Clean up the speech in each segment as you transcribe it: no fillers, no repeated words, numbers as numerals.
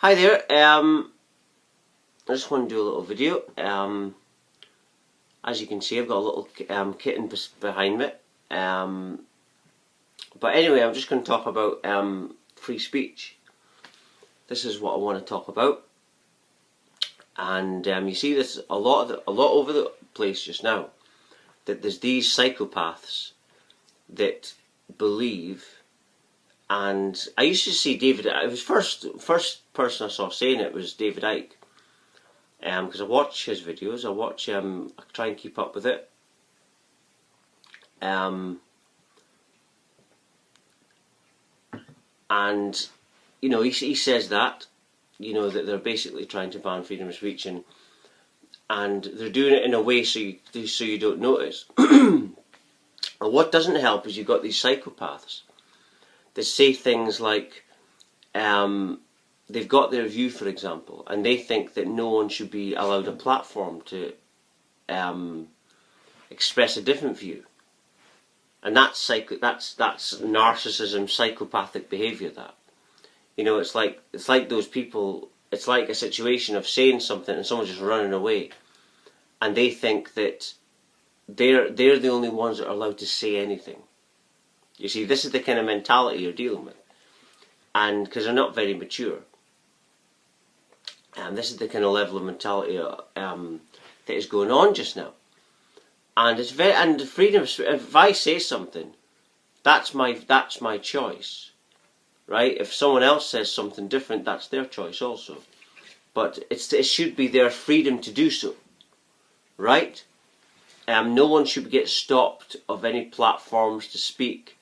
Hi there, I just want to do a little video. As you can see, I've got a little kitten behind me. But anyway, I'm just going to talk about free speech. This is what I want to talk about. And you see this a lot over the place just now. That there's these psychopaths that believe. And I used to see David. It was first person I saw saying it was David Icke, because I watch his videos. I try and keep up with it. And you know, he says that, you know, that they're basically trying to ban freedom of speech, and they're doing it in a way so you don't notice. And what doesn't help is you've got these psychopaths that say things like they've got their view, for example, and they think that no one should be allowed a platform to express a different view, and that's narcissism, psychopathic behaviour. That, you know, it's like those people. It's like a situation of saying something and someone just running away, and they think that they're the only ones that are allowed to say anything. You see, this is the kind of mentality you're dealing with, and because they're not very mature, and this is the kind of level of mentality that is going on just now. And it's the freedom. If I say something, that's my choice, right? If someone else says something different, that's their choice also. But it should be their freedom to do so, right? No one should get stopped of any platforms to speak.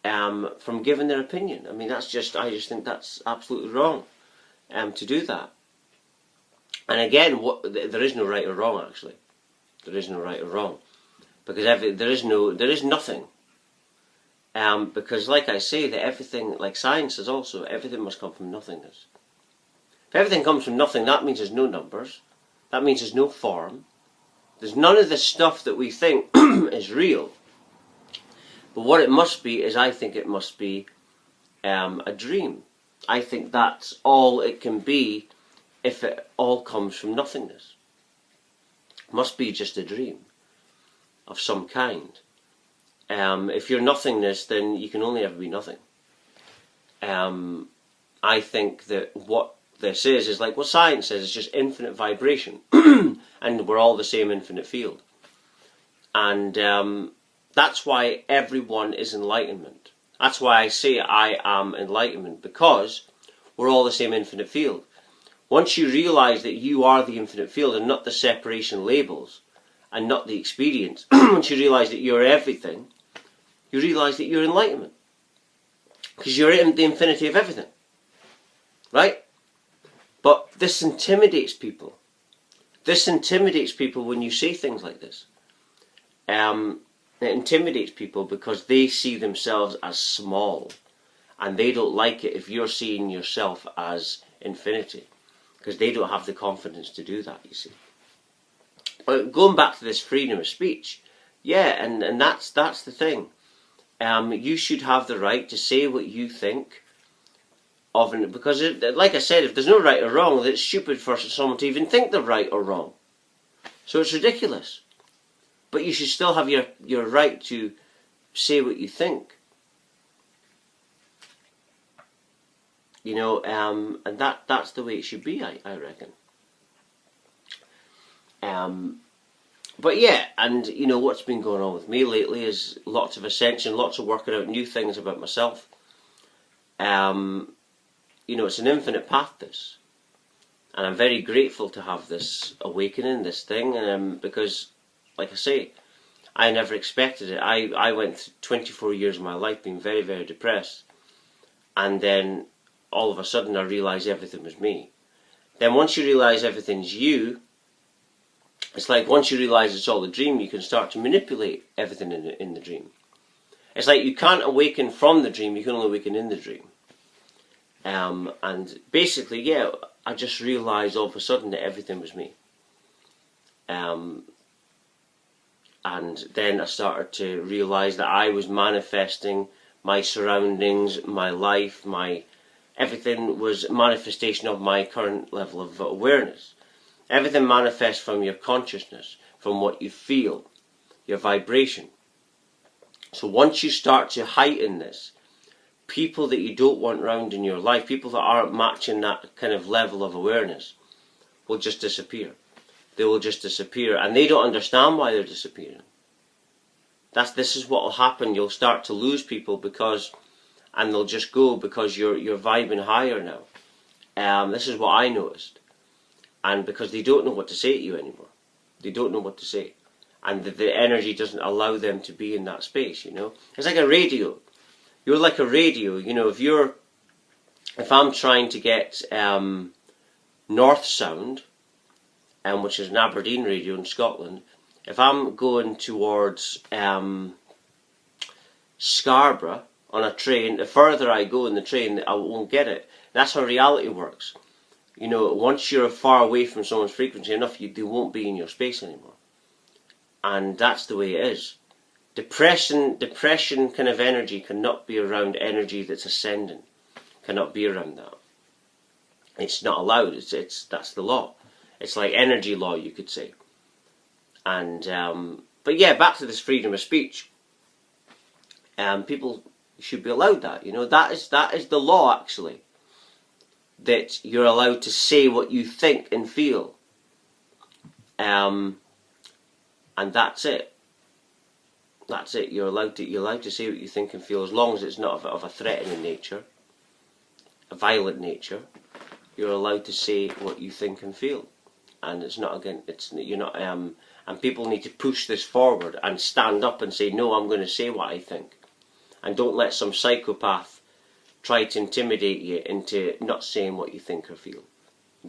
From giving their opinion. I mean, I just think that's absolutely wrong to do that. And again, there is no right or wrong. Actually, there is no right or wrong, because there is nothing. Because, like I say, that everything, like science is also, everything must come from nothingness. If everything comes from nothing, that means there's no numbers. That means there's no form. There's none of the stuff that we think is real. But what it must be is, I think it must be a dream. I think that's all it can be if it all comes from nothingness. It must be just a dream of some kind. If you're nothingness, then you can only ever be nothing. I think that what this is like what science says, it's just infinite vibration. And we're all the same infinite field. And that's why everyone is enlightenment. That's why I say I am enlightenment, because we're all the same infinite field. Once you realise that you are the infinite field and not the separation labels and not the experience, once you realise that you're everything, you realise that you're enlightenment. Because you're in the infinity of everything. Right? But this intimidates people. This intimidates people when you say things like this. It intimidates people because they see themselves as small, and they don't like it if you're seeing yourself as infinity, because they don't have the confidence to do that, you see. But going back to this freedom of speech, yeah, and that's the thing. You should have the right to say what you think of it, because like I said, if there's no right or wrong, then it's stupid for someone to even think they're right or wrong. So it's ridiculous. But you should still have your right to say what you think. You know, and that's the way it should be, I reckon. But yeah, and you know, what's been going on with me lately is lots of ascension, lots of working out new things about myself. You know, it's an infinite path, this. And I'm very grateful to have this awakening, this thing, because, like I say, I never expected it. I went through 24 years of my life being very, very depressed. And then, all of a sudden, I realised everything was me. Then once you realise everything's you, it's like once you realise it's all a dream, you can start to manipulate everything in the dream. It's like you can't awaken from the dream, you can only awaken in the dream. And basically, yeah, I just realised all of a sudden that everything was me. And then I started to realise that I was manifesting my surroundings, my life, my everything was manifestation of my current level of awareness. Everything manifests from your consciousness, from what you feel, your vibration. So once you start to heighten this, people that you don't want around in your life, people that aren't matching that kind of level of awareness, will just disappear. They will just disappear, and they don't understand why they're disappearing. This is what will happen. You'll start to lose people and they'll just go because you're vibing higher now. This is what I noticed, and because they don't know what to say to you anymore. They don't know what to say, and the energy doesn't allow them to be in that space. It's like a radio. You're like a radio. If I'm trying to get North Sound, which is an Aberdeen radio in Scotland, if I'm going towards Scarborough on a train, the further I go in the train, I won't get it. That's how reality works. Once you're far away from someone's frequency enough, they won't be in your space anymore. And that's the way it is. Depression kind of energy cannot be around energy that's ascending. Cannot be around that. It's not allowed. That's the law. It's like energy law, you could say. And but yeah, back to this freedom of speech. People should be allowed that. That is the law, actually. That you're allowed to say what you think and feel. And that's it. That's it. You're allowed to say what you think and feel, as long as it's not of a threatening nature, a violent nature. You're allowed to say what you think and feel, and it's not again. You're not. And people need to push this forward and stand up and say, no, I'm going to say what I think, and don't let some psychopath try to intimidate you into not saying what you think or feel.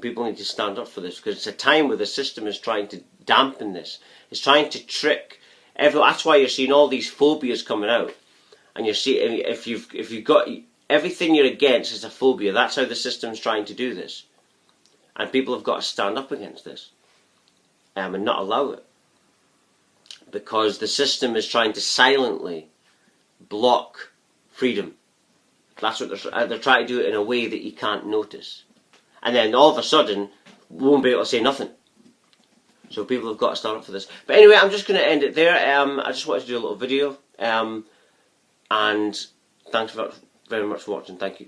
People need to stand up for this, because it's a time where the system is trying to dampen this. It's trying to trick everyone. That's why you're seeing all these phobias coming out, and you see if you've got everything you're against is a phobia. That's how the system's trying to do this, and people have got to stand up against this, and not allow it, because the system is trying to silently block freedom. That's what they're trying to do it in a way that you can't notice. And then all of a sudden, we won't be able to say nothing. So people have got to stand up for this. But anyway, I'm just going to end it there. I just wanted to do a little video. And thanks very much for watching. Thank you.